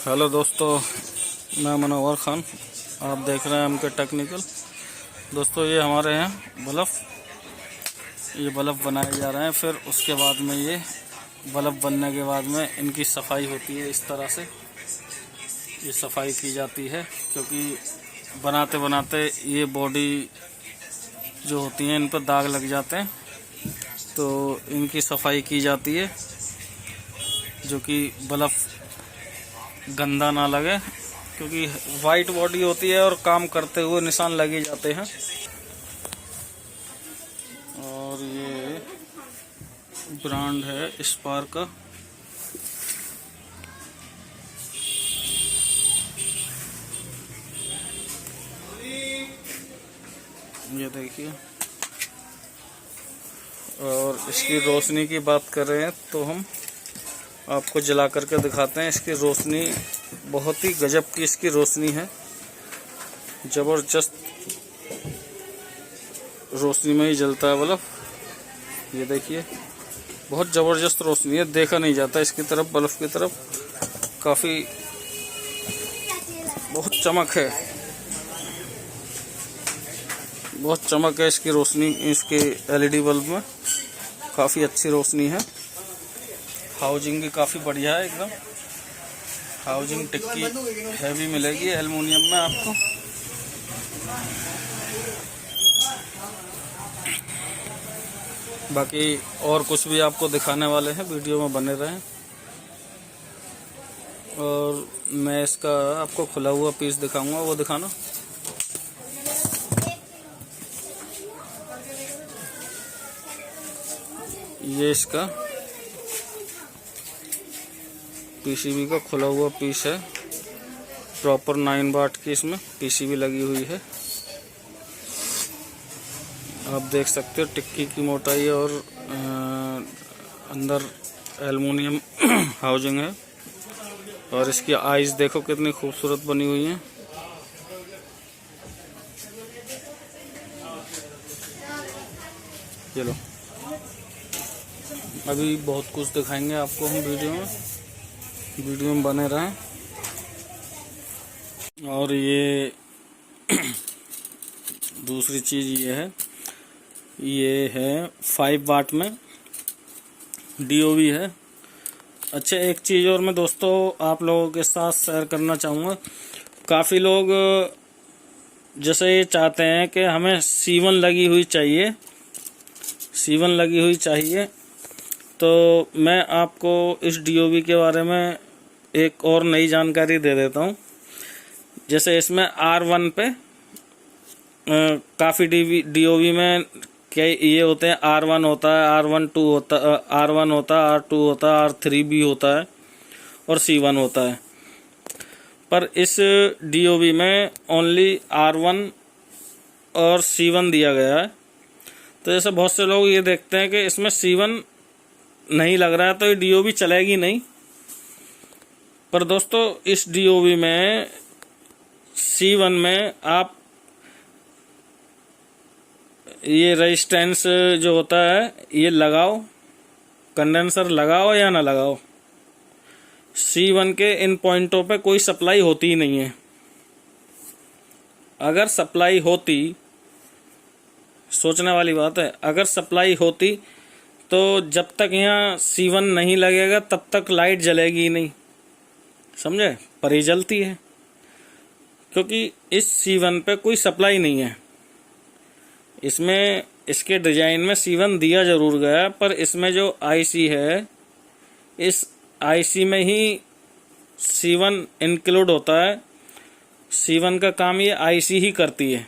Hello दोस्तों, मैं मनोहर खान। आप देख रहे हैं एम के टेक्निकल। दोस्तों, ये हमारे यहाँ बल्ब बनाए जा रहे हैं। फिर उसके बाद में ये बल्ब बनने के बाद में इनकी सफाई होती है। इस तरह से ये सफाई की जाती है, क्योंकि बनाते बनाते ये बॉडी जो होती है इन पर दाग लग जाते हैं, तो इनकी सफाई की जाती है, जो कि बल्ब गंदा ना लगे, क्योंकि वाइट बॉडी होती है और काम करते हुए निशान लगे जाते हैं। और ये ब्रांड है स्पार्क का। ये देखिए। और इसकी रोशनी की बात कर रहे हैं तो हम आपको जला करके दिखाते हैं। इसकी रोशनी बहुत ही गजब की इसकी रोशनी है, जबरदस्त रोशनी में ही जलता है बल्ब। ये देखिए, बहुत जबरदस्त रोशनी है, देखा नहीं जाता इसकी तरफ, बल्ब की तरफ। काफी बहुत चमक है, बहुत चमक है इसकी रोशनी। इसके एलईडी बल्ब में काफी अच्छी रोशनी है। हाउजिंग भी काफी बढ़िया है एकदम। हाउजिंग टिक्की हैवी मिलेगी एल्युमिनियम में आपको। बाकी और कुछ भी आपको दिखाने वाले हैं, वीडियो में बने रहें। और मैं इसका आपको खुला हुआ पीस दिखाऊंगा, वो दिखाना। ये इसका पीसीबी का खुला हुआ पीस है। प्रॉपर 9 वाट की इसमें पीसीबी लगी हुई है। आप देख सकते हो टिक्की की मोटाई, और अंदर एल्युमिनियम हाउजिंग है। और इसकी आइज देखो कितनी खूबसूरत बनी हुई है। चलो, अभी बहुत कुछ दिखाएंगे आपको हम वीडियो में बने रहें। और ये दूसरी चीज ये है 5 वाट में डीओवी है। अच्छा, एक चीज और मैं दोस्तों आप लोगों के साथ शेयर करना चाहूँगा। काफ़ी लोग जैसे ये चाहते हैं कि हमें C1 लगी हुई चाहिए, तो मैं आपको इस डीओवी के बारे में एक और नई जानकारी दे देता हूँ। जैसे इसमें R1 पे काफ़ी डीओवी में क्या ये होते हैं, R1 होता है, R1 होता है, R2 होता है, R3 होता है, और C1 होता है। पर इस डीओवी में ओनली R1 और C1 दिया गया है। तो जैसे बहुत से लोग ये देखते हैं कि इसमें C1 नहीं लग रहा है तो ये डीओवी चलेगी नहीं। पर दोस्तों, इस डीओवी में C1 में आप ये रेजिस्टेंस जो होता है ये लगाओ, कंडेंसर लगाओ या ना लगाओ, C1 के इन पॉइंटों पे कोई सप्लाई होती ही नहीं है। अगर सप्लाई होती, सोचने वाली बात है, अगर सप्लाई होती तो जब तक यहाँ C1 नहीं लगेगा तब तक लाइट जलेगी ही नहीं, समझे? पर ये जलती है क्योंकि इस C1 पे कोई सप्लाई नहीं है। इसमें इसके डिजाइन में C1 दिया जरूर गया, पर इसमें जो आईसी है, इस आईसी में ही C1 इंक्लूड होता है। C1 का काम ये आईसी ही करती है,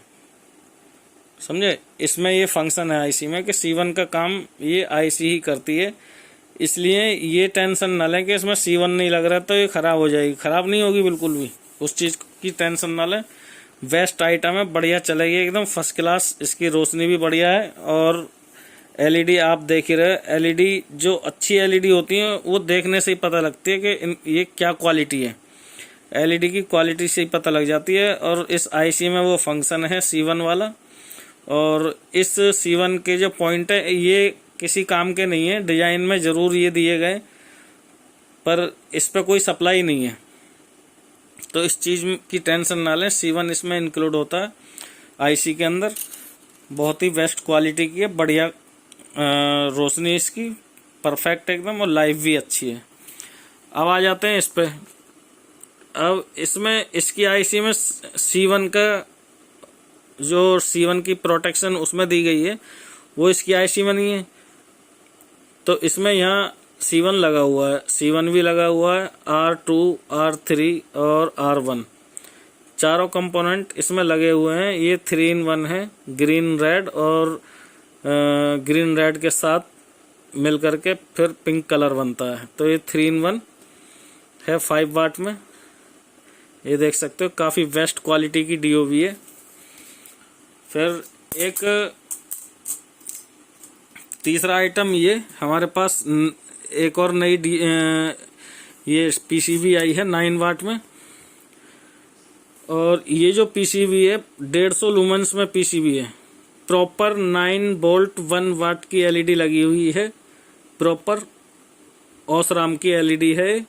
समझे? इसमें ये फंक्शन है आईसी में कि C1 का काम ये आईसी ही करती है। इसलिए ये टेंशन ना लें कि इसमें C1 नहीं लग रहा तो ये खराब हो जाएगी। खराब नहीं होगी बिल्कुल भी, उस चीज की टेंशन ना लें। बेस्ट आइटम है, बढ़िया चलेगी एकदम फर्स्ट क्लास। इसकी रोशनी भी बढ़िया है। और एलईडी आप देख ही रहे, एलईडी जो अच्छी एलईडी होती है वो देखने से ही पता लगती है कि ये क्या क्वालिटी है। एलईडी की क्वालिटी से ही पता लग जाती है। और इस आईसी में वो फंक्शन है C1 वाला। और इस C1 के जो पॉइंट है ये किसी काम के नहीं है, डिजाइन में जरूर ये दिए गए, पर इस पे कोई सप्लाई नहीं है। तो इस चीज़ की टेंशन ना लें, C1 इसमें इंक्लूड होता है आईसी के अंदर। बहुत ही बेस्ट क्वालिटी की है, बढ़िया रोशनी इसकी परफेक्ट एकदम, और लाइफ भी अच्छी है। अब आ जाते हैं इस पे। अब इसमें इसकी आईसी में C1 का जो C1 की प्रोटेक्शन उसमें दी गई है वो इसकी आईसी में नहीं है। तो इसमें यहाँ C1 लगा हुआ है, C1 भी लगा हुआ है, R2, R3 और R1 चारों कंपोनेंट इसमें लगे हुए हैं। ये 3-in-1 है, ग्रीन रेड, और ग्रीन रेड के साथ मिल करके फिर पिंक कलर बनता है। तो ये 3-in-1 है 5 वाट में। ये देख सकते हो काफ़ी बेस्ट क्वालिटी की DOV है। फिर एक तीसरा आइटम ये हमारे पास एक और नई ये PCB आई है 9 वाट में। और ये जो PCB है 150 लूमेंस में PCB है। प्रॉपर 9 वोल्ट 1 वाट की LED लगी हुई है, प्रॉपर ओसराम की LED है,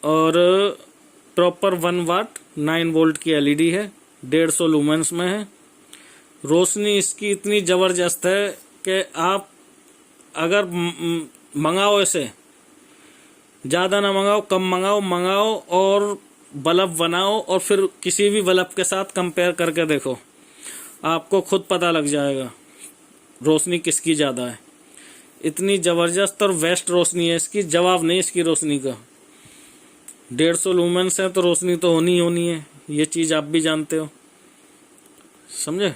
और प्रॉपर 1 वाट 9 वोल्ट की LED है, 150 लूमेंस में है। रोशनी इसकी इतनी ज़बरदस्त है कि आप अगर मंगाओ, इसे ज़्यादा ना मंगाओ, कम मंगाओ और बल्ब बनाओ, और फिर किसी भी बल्ब के साथ कंपेयर करके देखो, आपको खुद पता लग जाएगा रोशनी किसकी ज़्यादा है। इतनी ज़बरदस्त और बेस्ट रोशनी है इसकी, जवाब नहीं इसकी रोशनी का। 150 लूमेंस है तो रोशनी तो होनी ही होनी है, ये चीज़ आप भी जानते हो, समझे।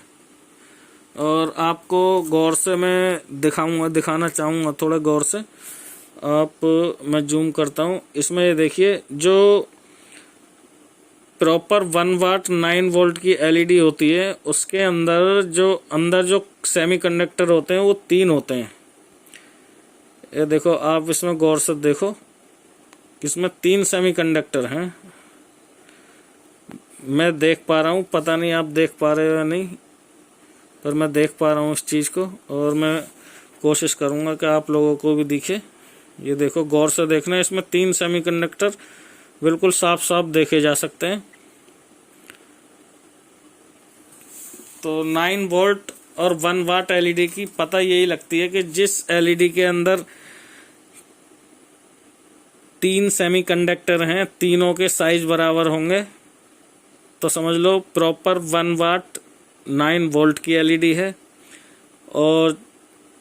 और आपको गौर से मैं दिखाना चाहूँगा, थोड़ा गौर से मैं जूम करता हूँ। इसमें ये देखिए, जो प्रॉपर 1 वाट 9 वोल्ट की LED होती है, उसके अंदर जो सेमीकंडक्टर होते हैं वो 3 होते हैं। ये देखो, आप इसमें गौर से देखो, इसमें 3 सेमीकंडक्टर हैं। मैं देख पा रहा हूँ, पता नहीं आप देख पा रहे हो या नहीं, पर मैं देख पा रहा हूँ इस चीज़ को, और मैं कोशिश करूँगा कि आप लोगों को भी दिखे। ये देखो, गौर से देखना, इसमें 3 सेमीकंडक्टर बिल्कुल साफ साफ देखे जा सकते हैं। तो 9 वोल्ट और 1 वाट LED की पता यही लगती है कि जिस LED के अंदर 3 सेमीकंडक्टर हैं, तीनों के साइज बराबर होंगे, तो समझ लो प्रॉपर 1 वाट 9 वोल्ट की LED है। और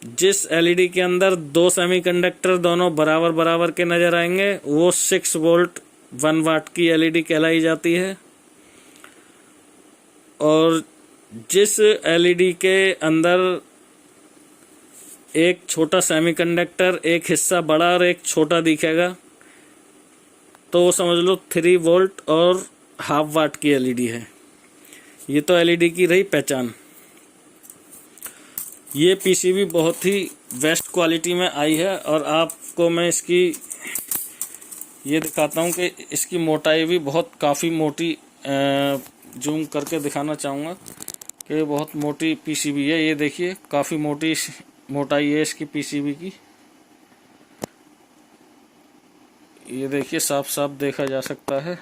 जिस LED के अंदर 2 सेमीकंडक्टर दोनों बराबर बराबर के नजर आएंगे, वो 6 वोल्ट 1 वाट की LED कहलाई जाती है। और जिस LED के अंदर एक छोटा सेमीकंडक्टर, एक हिस्सा बड़ा और एक छोटा दिखेगा, तो वो समझ लो 3 वोल्ट और हाफ वाट की LED है। ये तो LED की रही पहचान। ये PCB बहुत ही बेस्ट क्वालिटी में आई है, और आपको मैं इसकी ये दिखाता हूँ कि इसकी मोटाई भी काफ़ी मोटी, जूम करके दिखाना चाहूँगा कि बहुत मोटी PCB है। ये देखिए, काफ़ी मोटाई है इसकी PCB की। ये देखिए, साफ साफ देखा जा सकता है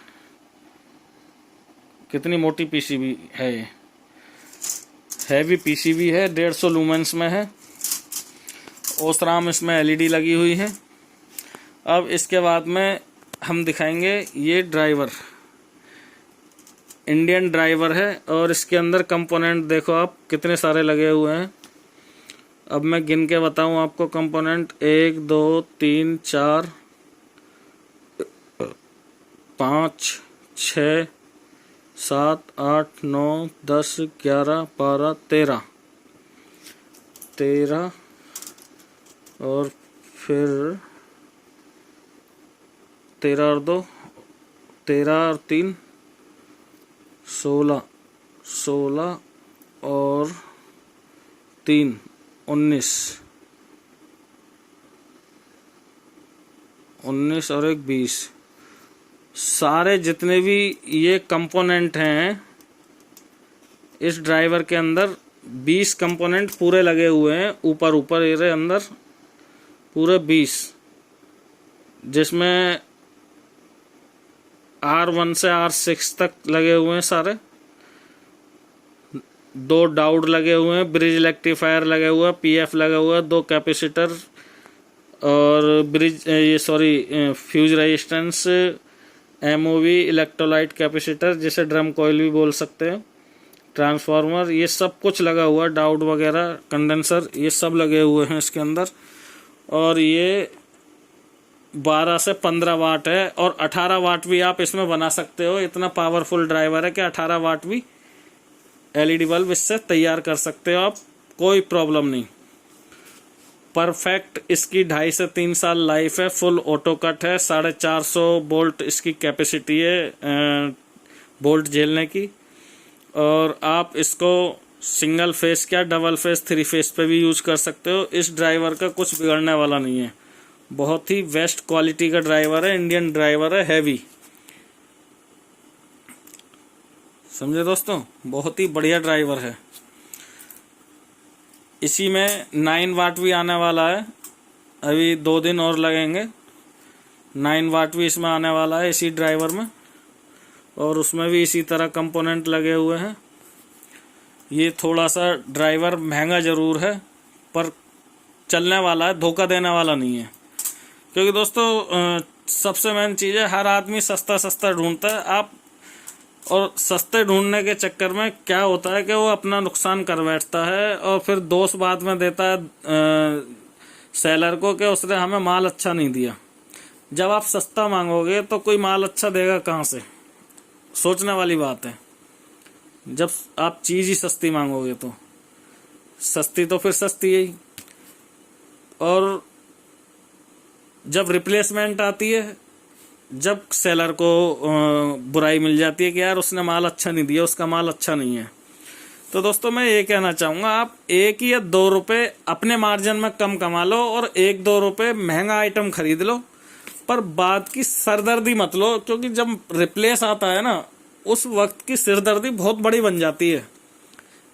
कितनी मोटी PCB है। ये हैवी PCB है, 150 लूमेंस में है, ओसराम इसमें LED लगी हुई है। अब इसके बाद में हम दिखाएंगे ये ड्राइवर, इंडियन ड्राइवर है, और इसके अंदर कंपोनेंट देखो आप कितने सारे लगे हुए हैं। अब मैं गिन के बताऊं आपको कंपोनेंट, 1 2 3 4 5 6 7 8 9 10 11 12 13 और फिर 13 और 2 13 और 3 16 और 3 19 और 1 20। सारे जितने भी ये कंपोनेंट हैं इस ड्राइवर के अंदर, 20 कंपोनेंट पूरे लगे हुए हैं, ऊपर ये अंदर पूरे 20, जिसमें R1 से R6 तक लगे हुए हैं सारे। 2 डायोड लगे हुए हैं, ब्रिज रेक्टिफायर लगे हुआ है, PF लगा हुआ है, 2 कैपेसिटर और fuse resistance, MOV electrolyte capacitor जिसे ड्रम कॉइल भी बोल सकते हैं, ट्रांसफार्मर, ये सब कुछ लगा हुआ है, डायोड वगैरह, कंडेंसर, ये सब लगे हुए हैं इसके अंदर। और ये 12 से 15 वाट है और 18 वाट भी आप इसमें बना सकते हो। इतना पावरफुल ड्राइवर है कि 18 वाट भी LED बल्ब इससे तैयार कर सकते हो आप, कोई प्रॉब्लम नहीं। परफेक्ट इसकी 2.5 से 3 साल लाइफ है। फुल ऑटो कट है, 450 वोल्ट इसकी कैपेसिटी है वोल्ट झेलने की। और आप इसको सिंगल फेस क्या डबल फेस 3 फेस पे भी यूज कर सकते हो। इस ड्राइवर का कुछ बिगड़ने वाला नहीं है, बहुत ही बेस्ट क्वालिटी का ड्राइवर है, इंडियन ड्राइवर है, हैवी। समझे दोस्तों, बहुत ही बढ़िया ड्राइवर है। इसी में 9 वाट भी आने वाला है, अभी 2 दिन और लगेंगे। 9 वाट भी इसमें आने वाला है इसी ड्राइवर में, और उसमें भी इसी तरह कंपोनेंट लगे हुए हैं। ये थोड़ा सा ड्राइवर महंगा जरूर है पर चलने वाला है, धोखा देने वाला नहीं है। क्योंकि दोस्तों सबसे मेन चीज़ है, हर आदमी सस्ता सस्ता ढूंढता है आप, और सस्ते ढूंढने के चक्कर में क्या होता है कि वो अपना नुकसान कर बैठता है और फिर दोष बाद में देता है सेलर को कि उसने हमें माल अच्छा नहीं दिया। जब आप सस्ता मांगोगे तो कोई माल अच्छा देगा कहाँ से, सोचने वाली बात है। जब आप चीज़ ही सस्ती मांगोगे तो सस्ती तो फिर सस्ती है ही। और जब रिप्लेसमेंट आती है, जब सेलर को बुराई मिल जाती है कि यार उसने माल अच्छा नहीं दिया, उसका माल अच्छा नहीं है। तो दोस्तों मैं ये कहना चाहूँगा, आप 1 या 2 रुपए अपने मार्जिन में कम कमा लो और 1-2 रुपए महंगा आइटम खरीद लो, पर बाद की सरदर्दी मत लो। क्योंकि जब रिप्लेस आता है ना, उस वक्त की सिरदर्दी बहुत बड़ी बन जाती है।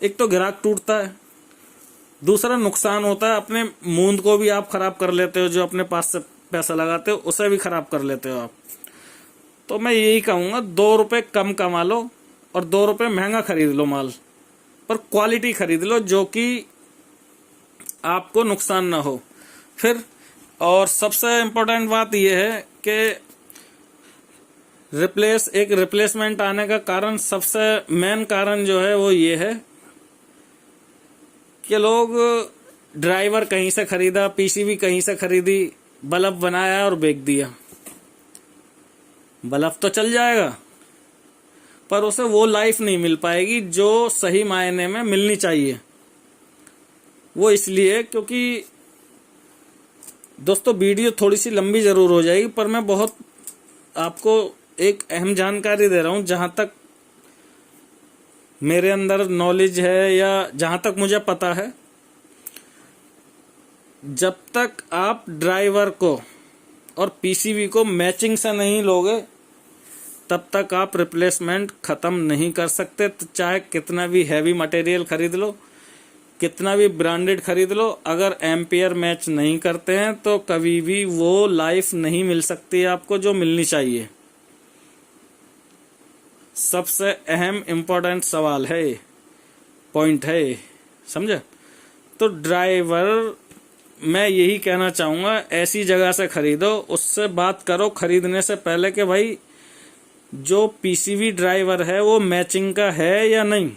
एक तो ग्राहक टूटता है, दूसरा नुकसान होता है, अपने मूंद को भी आप खराब कर लेते हो, जो अपने पास से पैसा लगाते हो उसे भी खराब कर लेते हो आप। तो मैं यही कहूँगा, 2 रुपए कम कमा लो और 2 रुपए महंगा खरीद लो माल, पर क्वालिटी खरीद लो जो कि आपको नुकसान ना हो फिर। और सबसे इम्पोर्टेंट बात यह है कि एक रिप्लेसमेंट आने का कारण, सबसे मेन कारण जो है वो ये है कि लोग ड्राइवर कहीं से खरीदा, PCB कहीं से खरीदी, बल्ब बनाया और बेच दिया। बल्ब तो चल जाएगा पर उसे वो लाइफ नहीं मिल पाएगी जो सही मायने में मिलनी चाहिए। वो इसलिए क्योंकि दोस्तों वीडियो थोड़ी सी लंबी जरूर हो जाएगी, पर मैं बहुत आपको एक अहम जानकारी दे रहा हूं, जहां तक मेरे अंदर नॉलेज है या जहां तक मुझे पता है। जब तक आप ड्राइवर को और PCB को मैचिंग से नहीं लोगे, तब तक आप रिप्लेसमेंट खत्म नहीं कर सकते। तो चाहे कितना भी हैवी मटेरियल खरीद लो, कितना भी ब्रांडेड खरीद लो, अगर एम्पियर मैच नहीं करते हैं तो कभी भी वो लाइफ नहीं मिल सकती आपको जो मिलनी चाहिए। सबसे अहम इम्पोर्टेंट सवाल है, पॉइंट है, समझे। तो ड्राइवर मैं यही कहना चाहूँगा, ऐसी जगह से खरीदो, उससे बात करो खरीदने से पहले कि भाई जो PCB ड्राइवर है वो मैचिंग का है या नहीं,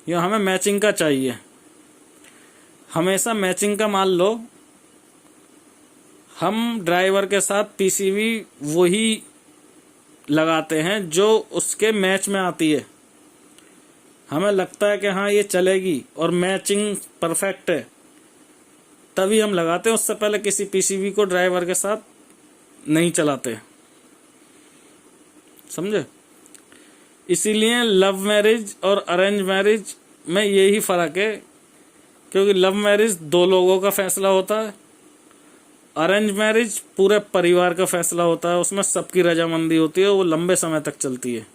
या हमें मैचिंग का चाहिए। हमेशा मैचिंग का माल लो। हम ड्राइवर के साथ PCB वही लगाते हैं जो उसके मैच में आती है। हमें लगता है कि हाँ ये चलेगी और मैचिंग परफेक्ट है, तभी हम लगाते हैं। उससे पहले किसी PCB को ड्राइवर के साथ नहीं चलाते, समझे। इसीलिए लव मैरिज और अरेंज मैरिज में यही फर्क है, क्योंकि लव मैरिज 2 लोगों का फैसला होता है, अरेंज मैरिज पूरे परिवार का फैसला होता है, उसमें सबकी रजामंदी होती है, वो लंबे समय तक चलती है।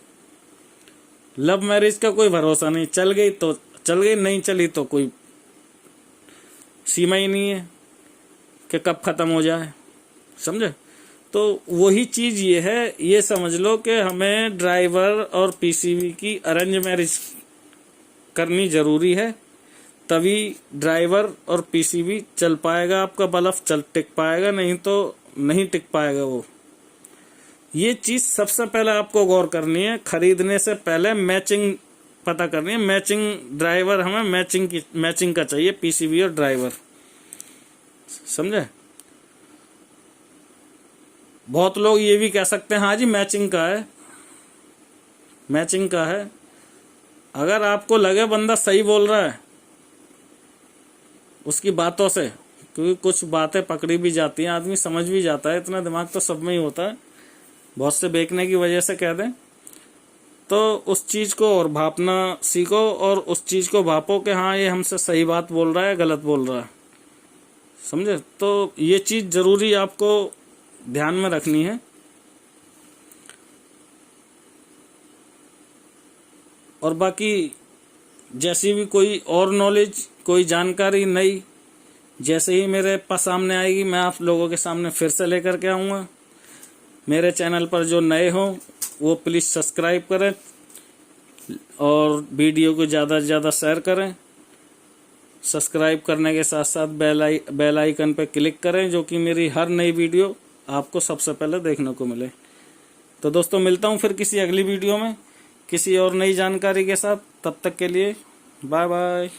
लव मैरिज का कोई भरोसा नहीं, चल गई तो चल गई, नहीं चली तो कोई सीमा ही नहीं है कि कब खत्म हो जाए, समझे। तो वही चीज ये है, ये समझ लो कि हमें ड्राइवर और पीसीबी की अरेंज मैरिज करनी जरूरी है, तभी ड्राइवर और पीसीबी चल पाएगा, आपका बल्ब टिक पाएगा, नहीं तो नहीं टिक पाएगा वो। ये चीज सबसे पहले आपको गौर करनी है, खरीदने से पहले मैचिंग पता करनी है। मैचिंग ड्राइवर, हमें मैचिंग का चाहिए पीसीबी और ड्राइवर, समझे। बहुत लोग ये भी कह सकते हैं हाँ जी मैचिंग का है, मैचिंग का है। अगर आपको लगे बंदा सही बोल रहा है उसकी बातों से, क्योंकि कुछ बातें पकड़ी भी जाती हैं, आदमी समझ भी जाता है, इतना दिमाग तो सब में ही होता है, बहुत से बेचने की वजह से कह दें, तो उस चीज को और भापना सीखो और उस चीज को भापो कि हाँ ये हमसे सही बात बोल रहा है गलत बोल रहा है, समझे। तो ये चीज जरूरी आपको ध्यान में रखनी है। और बाकी जैसी भी कोई और नॉलेज, कोई जानकारी नई जैसे ही मेरे पास सामने आएगी, मैं आप लोगों के सामने फिर से लेकर के आऊँगा। मेरे चैनल पर जो नए हों वो प्लीज़ सब्सक्राइब करें और वीडियो को ज़्यादा से ज़्यादा शेयर करें। सब्सक्राइब करने के साथ साथ बेल आइकन पर क्लिक करें, जो कि मेरी हर नई वीडियो आपको सबसे पहले देखने को मिले। तो दोस्तों मिलता हूँ फिर किसी अगली वीडियो में किसी और नई जानकारी के साथ, तब तक के लिए बाय बाय।